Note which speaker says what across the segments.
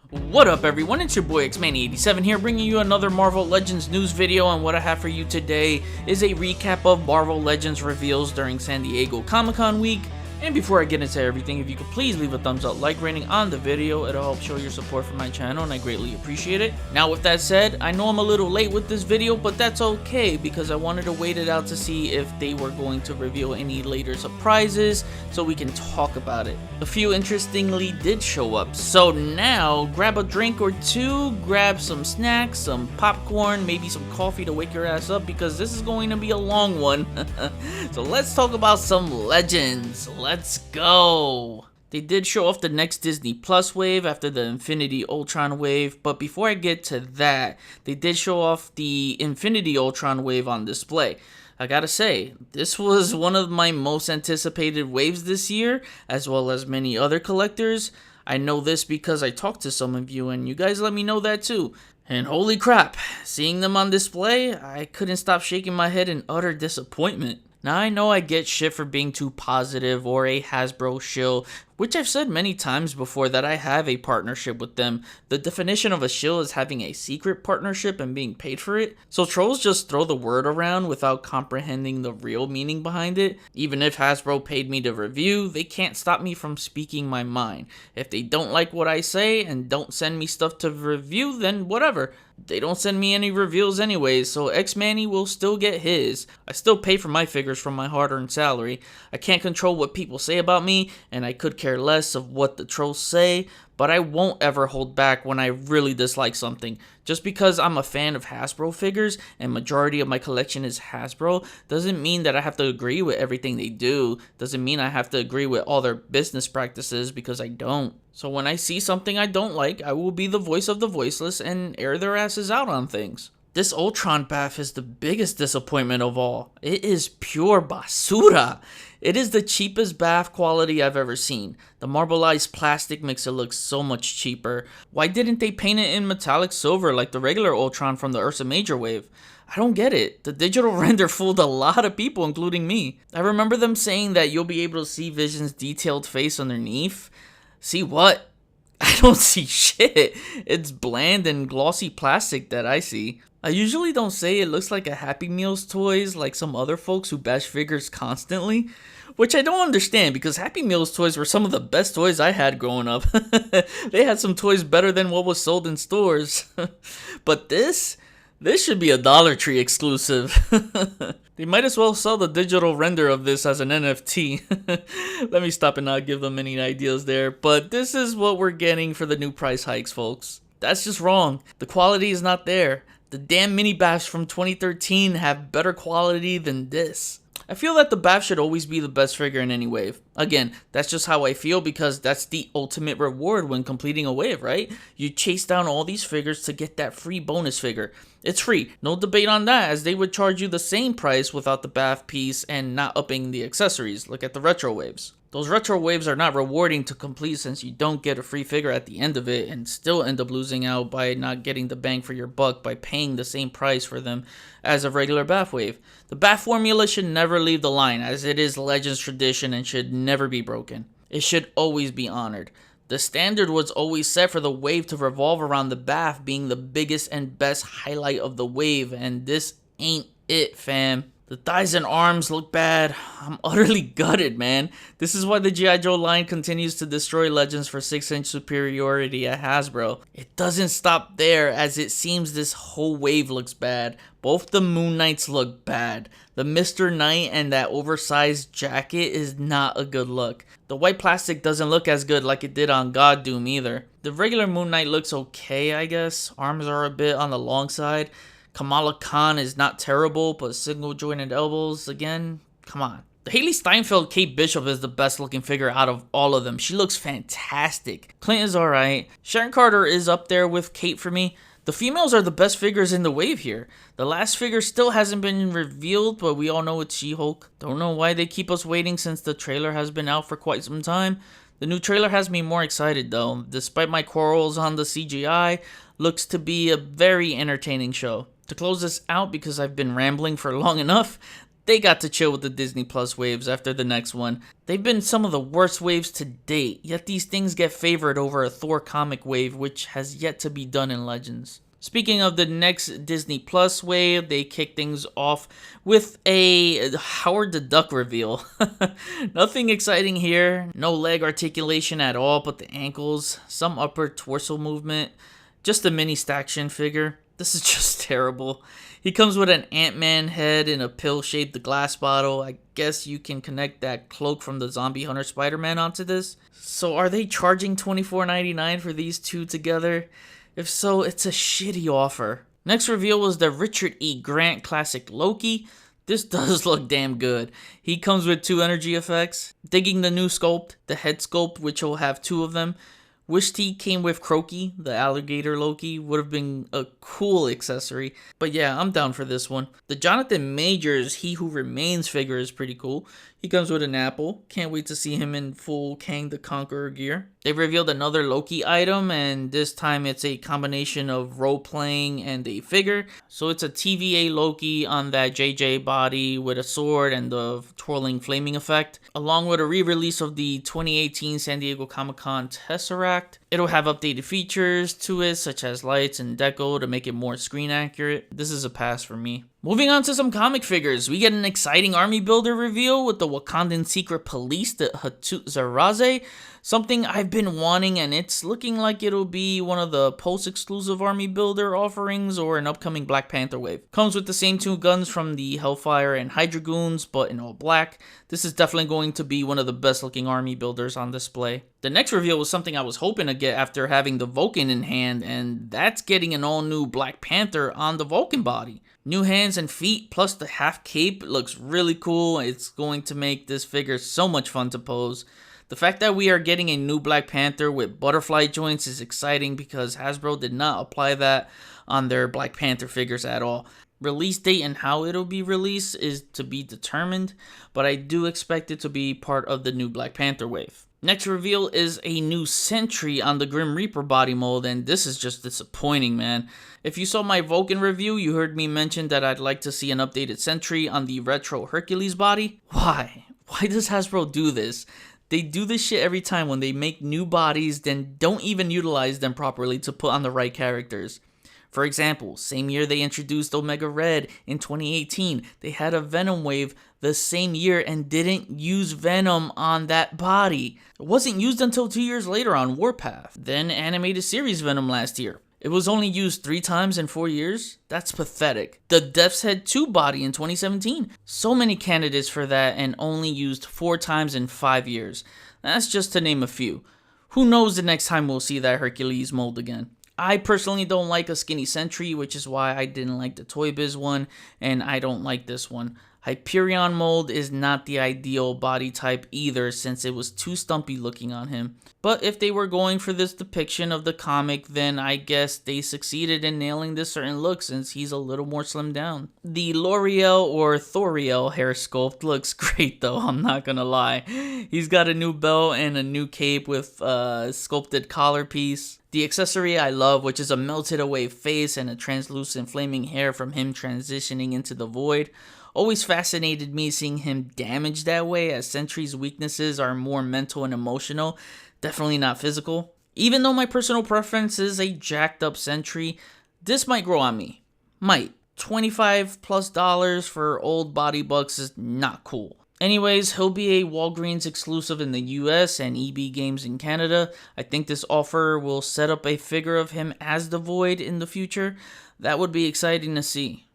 Speaker 1: What up everyone, it's your boy Xmanny87 here, bringing you another Marvel Legends news video, and what I have for you today is a recap of Marvel Legends reveals during San Diego Comic-Con week. And before I get into everything, if you could please leave a thumbs up, like rating on the video, it'll help show your support for my channel and I greatly appreciate it. Now with that said, I know I'm a little late with this video, but that's okay because I wanted to wait it out to see if they were going to reveal any later surprises so we can talk about it. A few interestingly did show up, so now grab a drink or two, grab some snacks, some popcorn, maybe some coffee to wake your ass up because this is going to be a long one. So let's talk about some Legends. Let's go! They did show off the next Disney Plus wave after the Infinity Ultron wave, but before I get to that, they did show off the Infinity Ultron wave on display. I gotta say, this was one of my most anticipated waves this year, as well as many other collectors. I know this because I talked to some of you and you guys let me know that too. And holy crap, seeing them on display, I couldn't stop shaking my head in utter disappointment. Now I know I get shit for being too positive or a Hasbro shill, which I've said many times before that I have a partnership with them. The definition of a shill is having a secret partnership and being paid for it. So trolls just throw the word around without comprehending the real meaning behind it. Even if Hasbro paid me to review, they can't stop me from speaking my mind. If they don't like what I say and don't send me stuff to review, then whatever. They don't send me any reviews anyways, so Xmanny will still get his. I still pay for my figures from my hard-earned salary. I can't control what people say about me, and I could care less of what the trolls say, but I won't ever hold back when I really dislike something. Just because I'm a fan of Hasbro figures and majority of my collection is Hasbro doesn't mean that I have to agree with everything they do. Doesn't mean I have to agree with all their business practices, because I don't. So when I see something I don't like, I will be the voice of the voiceless and air their asses out on things. This Ultron bath is the biggest disappointment of all. It is pure basura. It is the cheapest bath quality I've ever seen. The marbleized plastic makes it look so much cheaper. Why didn't they paint it in metallic silver like the regular Ultron from the Ursa Major wave? I don't get it. The digital render fooled a lot of people, including me. I remember them saying that you'll be able to see Vision's detailed face underneath. See what? I don't see shit. It's bland and glossy plastic that I see. I usually don't say it looks like a Happy Meals toys like some other folks who bash figures constantly, which I don't understand because Happy Meals toys were some of the best toys I had growing up. They had some toys better than what was sold in stores. But this should be a Dollar Tree exclusive. They might as well sell the digital render of this as an NFT. Let me stop and not give them any ideas there. But this is what we're getting for the new price hikes, folks. That's just wrong. The quality is not there. The damn mini baths from 2013 have better quality than this. I feel that the bath should always be the best figure in any wave. Again, that's just how I feel because that's the ultimate reward when completing a wave, right? You chase down all these figures to get that free bonus figure. It's free, no debate on that, as they would charge you the same price without the bath piece and not upping the accessories. Look at the retro waves. Those retro waves are not rewarding to complete since you don't get a free figure at the end of it and still end up losing out by not getting the bang for your buck by paying the same price for them as a regular bath wave. The bath formula should never leave the line as it is Legends tradition and should never be broken. It should always be honored. The standard was always set for the wave to revolve around the bath being the biggest and best highlight of the wave, and this ain't it, fam. The thighs and arms look bad. I'm utterly gutted, man. This is why the G.I. Joe line continues to destroy Legends for 6-inch superiority at Hasbro. It doesn't stop there, as it seems this whole wave looks bad. Both the Moon Knights look bad. The Mr. Knight and that oversized jacket is not a good look. The white plastic doesn't look as good like it did on God Doom either. The regular Moon Knight looks okay, I guess. Arms are a bit on the long side. Kamala Khan is not terrible, but single jointed elbows, again, come on. The Haley Steinfeld Kate Bishop is the best looking figure out of all of them. She looks fantastic. Clint is alright. Sharon Carter is up there with Kate for me. The females are the best figures in the wave here. The last figure still hasn't been revealed, but we all know it's She-Hulk. Don't know why they keep us waiting since the trailer has been out for quite some time. The new trailer has me more excited though. Despite my quarrels on the CGI, looks to be a very entertaining show. To close this out, because I've been rambling for long enough, they got to chill with the Disney Plus waves after the next one. They've been some of the worst waves to date, yet these things get favored over a Thor comic wave, which has yet to be done in Legends. Speaking of the next Disney Plus wave, they kick things off with a Howard the Duck reveal. Nothing exciting here, no leg articulation at all but the ankles, some upper torso movement, just a mini Staction figure. This is just terrible. He comes with an Ant-Man head and a pill-shaped glass bottle. I guess you can connect that cloak from the Zombie Hunter Spider-Man onto this. So are they charging $24.99 for these two together? If so, it's a shitty offer. Next reveal was the Richard E. Grant classic Loki. This does look damn good. He comes with 2 energy effects. Digging the new sculpt, the head sculpt, which will have 2 of them. Wished he came with Croaky, the alligator Loki, would have been a cool accessory. But yeah, I'm down for this one. The Jonathan Majors He Who Remains figure is pretty cool. He comes with an apple. Can't wait to see him in full Kang the Conqueror gear. They revealed another Loki item, and this time it's a combination of role-playing and a figure. So it's a TVA Loki on that JJ body with a sword and the twirling flaming effect, along with a re-release of the 2018 San Diego Comic-Con Tesseract. It'll have updated features to it, such as lights and deco to make it more screen accurate. This is a pass for me. Moving on to some comic figures, we get an exciting army builder reveal with the Wakandan Secret Police, the Hattusaraze, something I've been wanting, and it's looking like it'll be one of the post-exclusive army builder offerings or an upcoming Black Panther wave. Comes with the same 2 guns from the Hellfire and Hydra Goons, but in all black. This is definitely going to be one of the best looking army builders on display. The next reveal was something I was hoping to get after having the Vulcan in hand, and that's getting an all new Black Panther on the Vulcan body. New hands and feet plus the half cape looks really cool. It's going to make this figure so much fun to pose. The fact that we are getting a new Black Panther with butterfly joints is exciting because Hasbro did not apply that on their Black Panther figures at all. Release date and how it'll be released is to be determined, but I do expect it to be part of the new Black Panther wave. Next reveal is a new Sentry on the Grim Reaper body mold, and this is just disappointing, man. If you saw my Vulcan review, you heard me mention that I'd like to see an updated Sentry on the retro Hercules body. Why? Why does Hasbro do this? They do this shit every time when they make new bodies, then don't even utilize them properly to put on the right characters. For example, same year they introduced Omega Red in 2018, they had a Venom wave the same year and didn't use Venom on that body. It wasn't used until 2 years later on Warpath. Then animated series Venom last year. It was only used 3 times in 4 years? That's pathetic. The Death's Head 2 body in 2017. So many candidates for that and only used 4 times in 5 years. That's just to name a few. Who knows the next time we'll see that Hercules mold again. I personally don't like a skinny Sentry, which is why I didn't like the Toy Biz one, and I don't like this one. Hyperion mold is not the ideal body type either, since it was too stumpy looking on him. But if they were going for this depiction of the comic, then I guess they succeeded in nailing this certain look since he's a little more slimmed down. The L'Oreal or Thoriel hair sculpt looks great though, I'm not gonna lie. He's got a new belt and a new cape with a sculpted collar piece. The accessory I love, which is a melted away face and a translucent flaming hair from him transitioning into the void. Always fascinated me seeing him damaged that way, as Sentry's weaknesses are more mental and emotional, definitely not physical. Even though my personal preference is a jacked up Sentry, this might grow on me. Might. $25+ for old body bucks is not cool. Anyways, he'll be a Walgreens exclusive in the US and EB Games in Canada. I think this offer will set up a figure of him as the Void in the future. That would be exciting to see.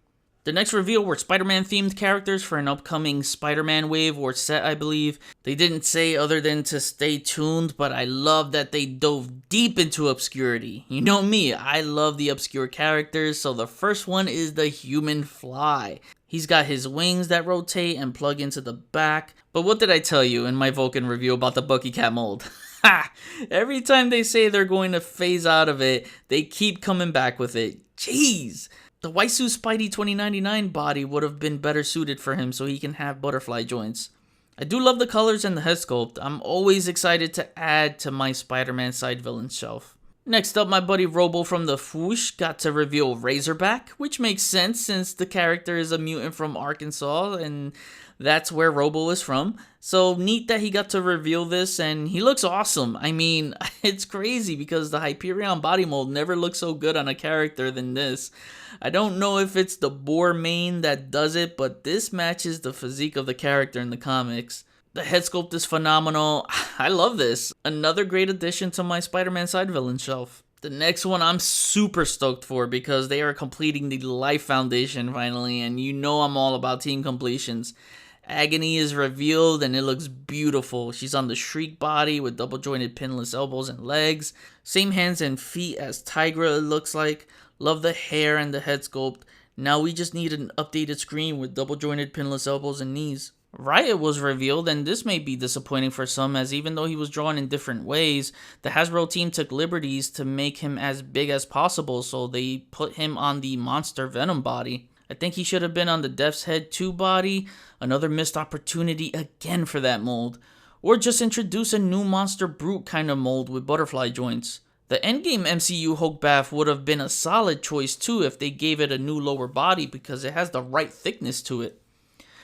Speaker 1: The next reveal were Spider-Man themed characters for an upcoming Spider-Man wave or set, I believe. They didn't say other than to stay tuned, but I love that they dove deep into obscurity. You know me, I love the obscure characters, so the first one is the Human Fly. He's got his wings that rotate and plug into the back. But what did I tell you in my Vulcan review about the Bucky Cat mold? Ha! Every time they say they're going to phase out of it, they keep coming back with it. Jeez! The Waisu Spidey 2099 body would have been better suited for him so he can have butterfly joints. I do love the colors and the head sculpt. I'm always excited to add to my Spider-Man side villain shelf. Next up, my buddy Robo from the Fwoosh got to reveal Razorback, which makes sense since the character is a mutant from Arkansas, and that's where Robo is from. So neat that he got to reveal this, and he looks awesome. I mean, it's crazy because the Hyperion body mold never looked so good on a character than this. I don't know if it's the boar mane that does it, but this matches the physique of the character in the comics. The head sculpt is phenomenal. I love this. Another great addition to my Spider-Man side villain shelf. The next one I'm super stoked for because they are completing the Life Foundation finally, and you know I'm all about team completions. Agony is revealed and it looks beautiful. She's on the Shriek body with double jointed pinless elbows and legs. Same hands and feet as Tigra it looks like. Love the hair and the head sculpt. Now we just need an updated screen with double jointed pinless elbows and knees. Riot was revealed, and this may be disappointing for some as even though he was drawn in different ways, the Hasbro team took liberties to make him as big as possible, so they put him on the Monster Venom body. I think he should have been on the Death's Head 2 body, another missed opportunity again for that mold. Or just introduce a new Monster Brute kind of mold with butterfly joints. The Endgame MCU Hulk Bath would have been a solid choice too if they gave it a new lower body because it has the right thickness to it.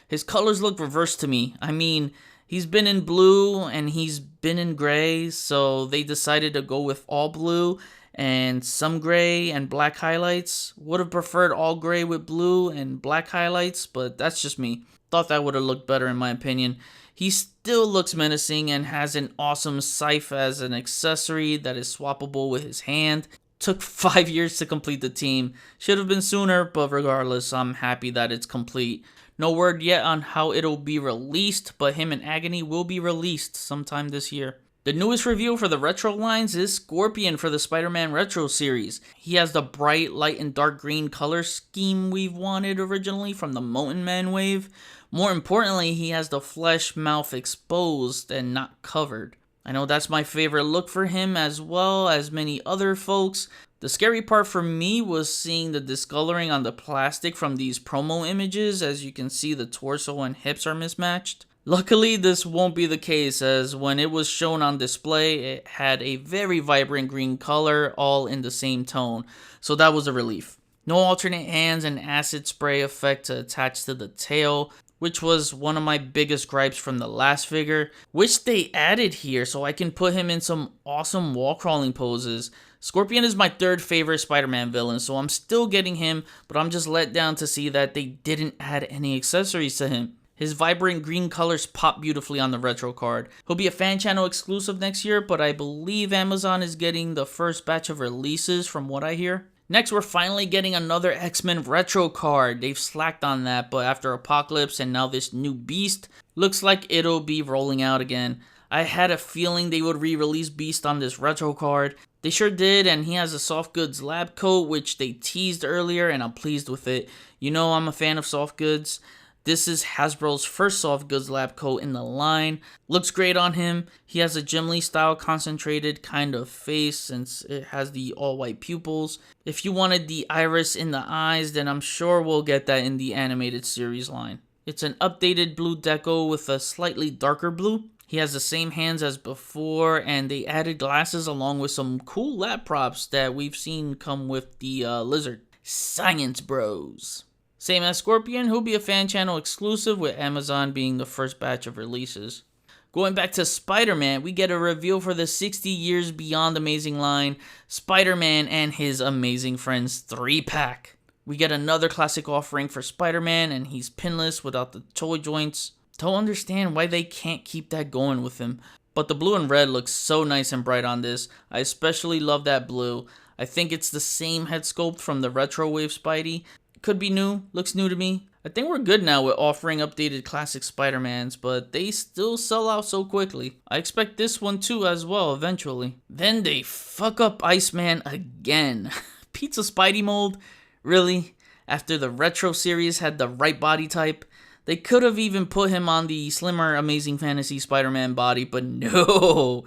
Speaker 1: His colors look reversed to me. I mean, he's been in blue and he's been in gray, so they decided to go with all blue and some gray and black highlights. Would have preferred all gray with blue and black highlights, but that's just me. Thought that would have looked better in my opinion. He still looks menacing and has an awesome scythe as an accessory that is swappable with his hand. Took 5 years to complete the team. Should have been sooner, but regardless, I'm happy that it's complete. No word yet on how it'll be released, but him and Agony will be released sometime this year. The newest reveal for the retro lines is Scorpion for the Spider-Man Retro series. He has the bright, light, and dark green color scheme we've wanted originally from the Mountain Man wave. More importantly, he has the flesh mouth exposed and not covered. I know that's my favorite look for him as well as many other folks. The scary part for me was seeing the discoloring on the plastic from these promo images, as you can see the torso and hips are mismatched. Luckily, this won't be the case as when it was shown on display, it had a very vibrant green color all in the same tone, so that was a relief. No alternate hands and acid spray effect to attach to the tail, which was one of my biggest gripes from the last figure, which they added here so I can put him in some awesome wall crawling poses. Scorpion is my third favorite Spider-Man villain, so I'm still getting him, but I'm just let down to see that they didn't add any accessories to him. His vibrant green colors pop beautifully on the retro card. He'll be a fan channel exclusive next year, but I believe Amazon is getting the first batch of releases from what I hear. Next, we're finally getting another X-Men retro card. They've slacked on that, but after Apocalypse and now this new Beast, looks like it'll be rolling out again. I had a feeling they would re-release Beast on this retro card. They sure did, and he has a soft goods lab coat, which they teased earlier, and I'm pleased with it. You know I'm a fan of soft goods. This is Hasbro's first soft goods lab coat in the line. Looks great on him. He has a Jim Lee style concentrated kind of face since it has the all white pupils. If you wanted the iris in the eyes, then I'm sure we'll get that in the animated series line. It's an updated blue deco with a slightly darker blue. He has the same hands as before, and they added glasses along with some cool lab props that we've seen come with the lizard. Science bros. Same as Scorpion, who'll be a fan channel exclusive with Amazon being the first batch of releases. Going back to Spider-Man, we get a reveal for the 60 Years Beyond Amazing line, Spider-Man and His Amazing Friends 3-pack. We get another classic offering for Spider-Man, and he's pinless without the toy joints. Don't understand why they can't keep that going with him. But the blue and red looks so nice and bright on this. I especially love that blue. I think it's the same head sculpt from the Retro Wave Spidey. Could be new, looks new to me. I think we're good now with offering updated classic Spider-Mans, but they still sell out so quickly. I expect this one too as well eventually. Then they fuck up Iceman again. Pizza Spidey mold? Really? After the Retro series had the right body type? They could have even put him on the slimmer Amazing Fantasy Spider-Man body, but no.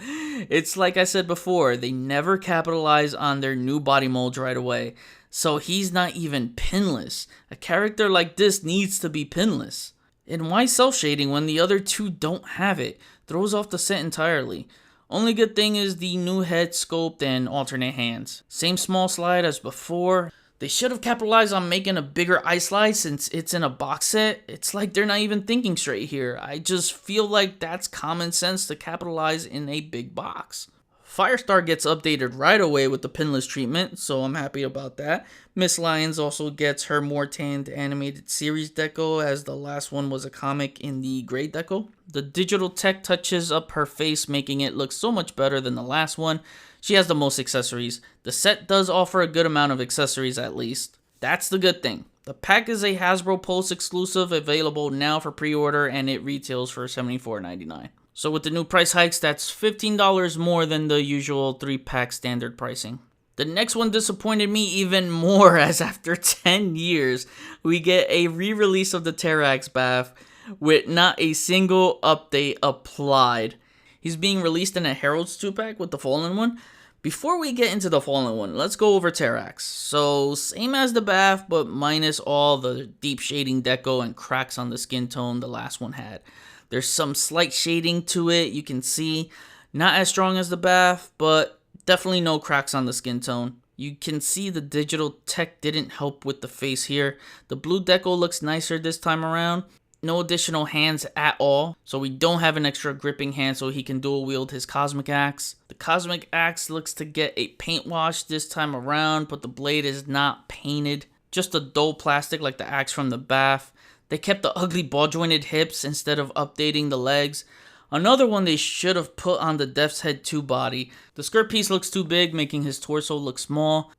Speaker 1: It's like I said before, they never capitalize on their new body molds right away. So he's not even pinless. A character like this needs to be pinless. And why cel shading when the other two don't have it? Throws off the set entirely. Only good thing is the new head sculpt and alternate hands. Same small slide as before. They should have capitalized on making a bigger eye slide since it's in a box set. It's like they're not even thinking straight here. I just feel like that's common sense to capitalize in a big box. Firestar gets updated right away with the pinless treatment, so I'm happy about that. Miss Lyons also gets her more tanned animated series deco, as the last one was a comic in the gray deco. The digital tech touches up her face, making it look so much better than the last one. She has the most accessories. The set does offer a good amount of accessories at least. That's the good thing. The pack is a Hasbro Pulse exclusive, available now for pre-order, and it retails for $74.99. So with the new price hikes, that's $15 more than the usual 3-pack standard pricing. The next one disappointed me even more, as after 10 years, we get a re-release of the Terrax Bath with not a single update applied. He's being released in a Herald's 2-pack with the Fallen one. Before we get into the Fallen one, let's go over Terrax. So, same as the Bath, but minus all the deep shading deco and cracks on the skin tone the last one had. There's some slight shading to it, you can see. Not as strong as the Bath, but definitely no cracks on the skin tone. You can see the digital tech didn't help with the face here. The blue deco looks nicer this time around. No additional hands at all, so we don't have an extra gripping hand so he can dual wield his Cosmic Axe. The Cosmic Axe looks to get a paint wash this time around, but the blade is not painted. Just a dull plastic like the axe from the Bath. They kept the ugly ball jointed hips instead of updating the legs. Another one they should have put on the Death's Head 2 body. The skirt piece looks too big, making his torso look small.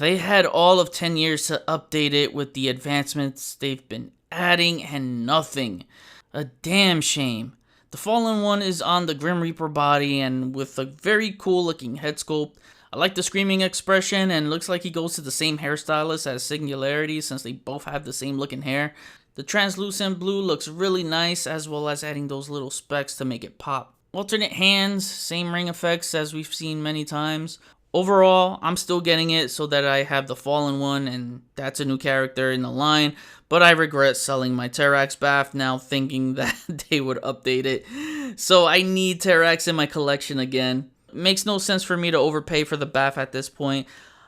Speaker 1: They had all of 10 years to update it with the advancements they've been adding and nothing. A damn shame. The Fallen one is on the Grim Reaper body and with a very cool looking head sculpt. I like the screaming expression, and looks like he goes to the same hairstylist as Singularity since they both have the same looking hair. The translucent blue looks really nice, as well as adding those little specks to make it pop. Alternate hands, same ring effects as we've seen many times. Overall, I'm still getting it so that I have the Fallen one, and that's a new character in the line, but I regret selling my Terrax Bath now, thinking that they would update it. So I need Terrax in my collection again. It makes no sense for me to overpay for the Bath at this point.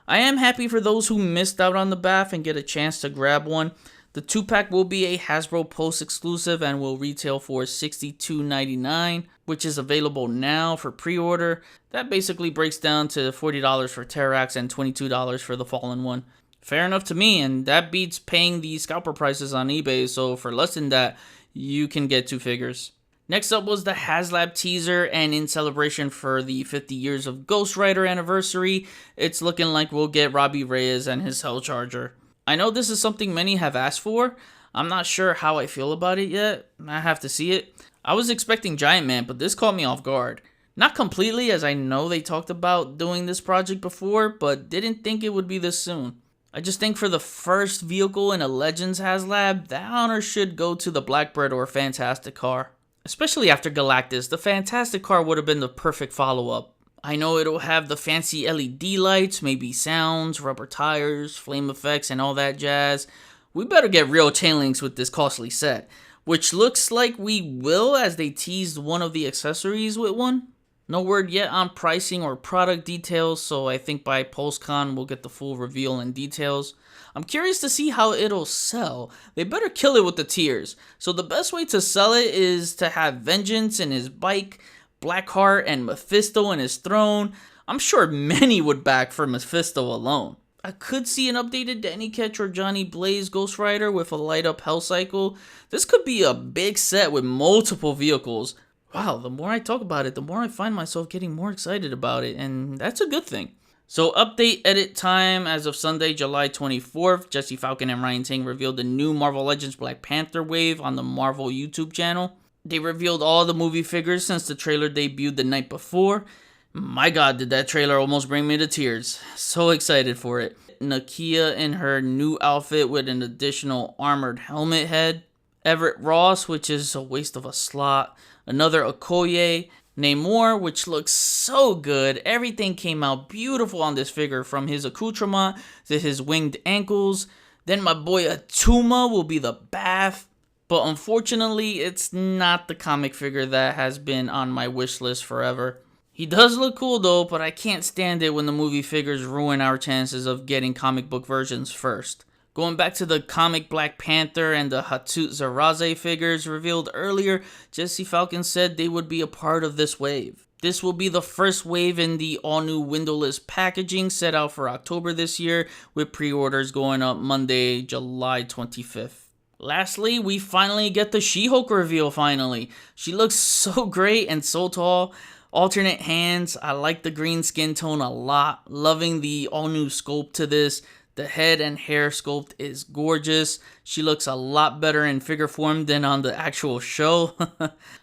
Speaker 1: I am happy for those who missed out on the Bath and get a chance to grab one. The 2-pack will be a Hasbro Pulse exclusive and will retail for $62.99, which is available now for pre-order. That basically breaks down to $40 for Terrax and $22 for the Fallen one. Fair enough to me, and that beats paying the scalper prices on eBay, so for less than that, you can get 2 figures. Next up was the Haslab teaser, and in celebration for the 50 years of Ghost Rider anniversary, it's looking like we'll get Robbie Reyes and his Hell Charger. I know this is something many have asked for. I'm not sure how I feel about it yet. I have to see it. I was expecting Giant Man, but this caught me off guard. Not completely, as I know they talked about doing this project before, but didn't think it would be this soon. I just think for the first vehicle in a Legends Haslab, that honor should go to the Blackbird or Fantastic car. Especially after Galactus, the Fantastic car would have been the perfect follow-up. I know it'll have the fancy LED lights, maybe sounds, rubber tires, flame effects, and all that jazz. We better get real chainlinks with this costly set, which looks like we will, as they teased one of the accessories with one. No word yet on pricing or product details, so I think by PulseCon we'll get the full reveal and details. I'm curious to see how it'll sell. They better kill it with the tiers. So the best way to sell it is to have Vengeance in his bike, Blackheart and Mephisto in his throne. I'm sure many would back for Mephisto alone. I could see an updated Danny Ketch or Johnny Blaze Ghost Rider with a light up Hell Cycle. This could be a big set with multiple vehicles. Wow, the more I talk about it, the more I find myself getting more excited about it, and that's a good thing. So update edit time as of Sunday, July 24th. Jesse Falcon and Ryan Ting revealed the new Marvel Legends Black Panther wave on the Marvel YouTube channel. They revealed all the movie figures since the trailer debuted the night before. My god, did that trailer almost bring me to tears. So excited for it. Nakia in her new outfit with an additional armored helmet head. Everett Ross, which is a waste of a slot. Another Okoye. Namor, which looks so good. Everything came out beautiful on this figure, from his accoutrement to his winged ankles. Then my boy Atuma will be the Bath. But unfortunately, it's not the comic figure that has been on my wish list forever. He does look cool though, but I can't stand it when the movie figures ruin our chances of getting comic book versions first. Going back to the comic Black Panther and the Zaraze figures revealed earlier, Jesse Falcon said they would be a part of this wave. This will be the first wave in the all-new windowless packaging set out for October this year, with pre-orders going up Monday, July 25th. Lastly, we finally get the She-Hulk reveal finally. She looks so great and so tall. Alternate hands, I like the green skin tone a lot. Loving the all-new sculpt to this. The head and hair sculpt is gorgeous. She looks a lot better in figure form than on the actual show.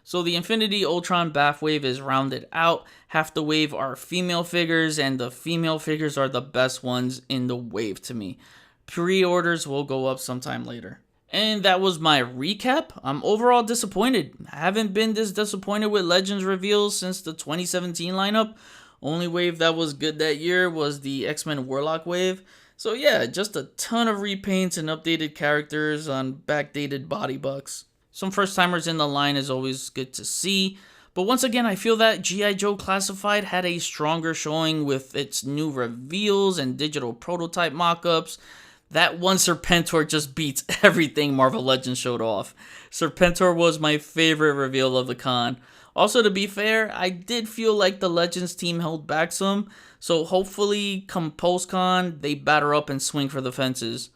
Speaker 1: So the Infinity Ultron Bath Wave is rounded out. Half the wave are female figures, and the female figures are the best ones in the wave to me. Pre-orders will go up sometime later. And that was my recap. I'm overall disappointed. I haven't been this disappointed with Legends reveals since the 2017 lineup. Only wave that was good that year was the X-Men Warlock wave. So yeah, just a ton of repaints and updated characters on backdated body bucks. Some first timers in the line is always good to see. But once again, I feel that G.I. Joe Classified had a stronger showing with its new reveals and digital prototype mock-ups. That one Serpentor just beats everything Marvel Legends showed off. Serpentor was my favorite reveal of the con. Also, to be fair, I did feel like the Legends team held back some, so hopefully come post-con, they batter up and swing for the fences.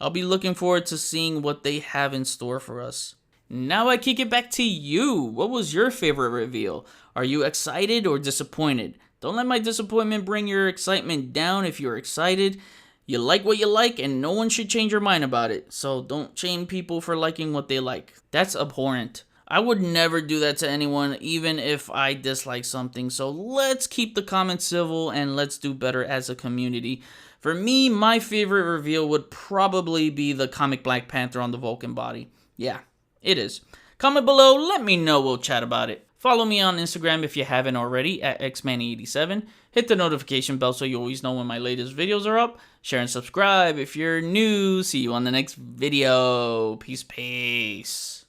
Speaker 1: I'll be looking forward to seeing what they have in store for us. Now I kick it back to you. What was your favorite reveal? Are you excited or disappointed? Don't let my disappointment bring your excitement down if you're excited. You like what you like, and no one should change your mind about it, so don't shame people for liking what they like. That's abhorrent. I would never do that to anyone, even if I dislike something, so let's keep the comments civil and let's do better as a community. For me, my favorite reveal would probably be the comic Black Panther on the Vulcan body. Yeah, it is. Comment below, let me know, we'll chat about it. Follow me on Instagram if you haven't already, at xmanny87. Hit the notification bell so you always know when my latest videos are up. Share and subscribe if you're new. See you on the next video. Peace, peace.